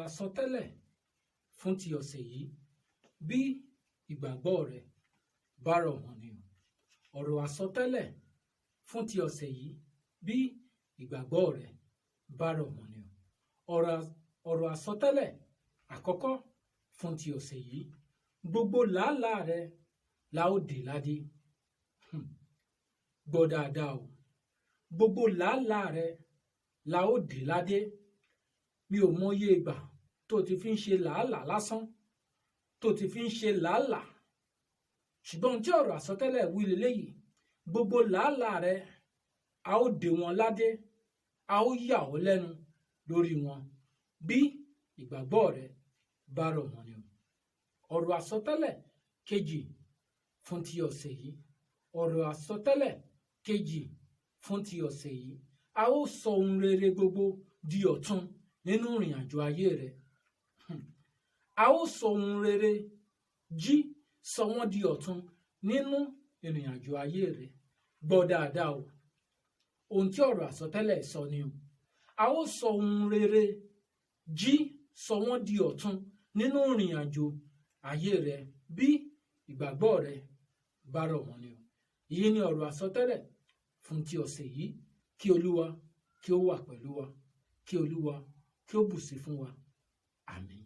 àsọtẹ́lẹ̀ fún ti ọ̀sẹ̀ yìí bí ìgbàgbọ́ rẹ bá rọ̀ mọ́ ni o. Ọ̀rọ̀ àsọtẹ́lẹ̀ fún ti ọ̀sẹ̀ yìí bí ìgbàgbọ́ rẹ bá rọ̀ mọ́ ni o. Ọ̀rọ̀ àsọtẹ́lẹ̀ àkọ́kọ́ fún ti ọ̀sẹ̀ yìí: gbogbo làálàá rẹ la ó dé ládé. Gbọ́ dáadáa o, gbogbo làálàá rẹ la ó dé ládé. Mi ò mọyé ìgbà tó ti fi ń ṣe làálàá lásán, tó ti fi ń ṣe làálàá, ṣùgbọ́n tí ọ̀rọ̀ àsọtẹ́lẹ̀ wí leléyìí: gbogbo làálàá rẹ a ó dé wọn ládé, a ó yà ọ́ lẹ́nu lórí wọn bí ìgbàgbọ́ rẹ bá rọ̀ mọ́ ni o. Ọ̀rọ̀ àsọtẹ́lẹ̀ kejì fún ti ọ̀sẹ̀ yìí: ọ̀rọ̀ àsọtẹ́lẹ̀ kejì fún ti ọ̀sẹ̀ yìí: a ó sọ ohun rere gbogbo di ọ̀tun nínú ìrìn àjò ayé rẹ. A ó sọ ohun rere sọ wọ́n di ọ̀tun nínú ìrìn àjò ayé rẹ. Gbọ́ dáadáa o, ohun tí ọ̀rọ̀ àsọtẹ́lẹ̀ sọ ni o. A ó sọ ohun rere sọ wọ́n di ọ̀tun nínú ìrìn àjò ayé rẹ bí ìgbàgbọ́ rẹ bá rọ̀ wọ́n ni o. Èyí ni ọ̀rọ̀ àsọtẹ́lẹ̀ fún ti ọ̀sẹ̀ yìí. Kí Olúwa kí ó wà pẹ̀lú wa, kí Olúwa kí ó bùsí fún wa. Àmín.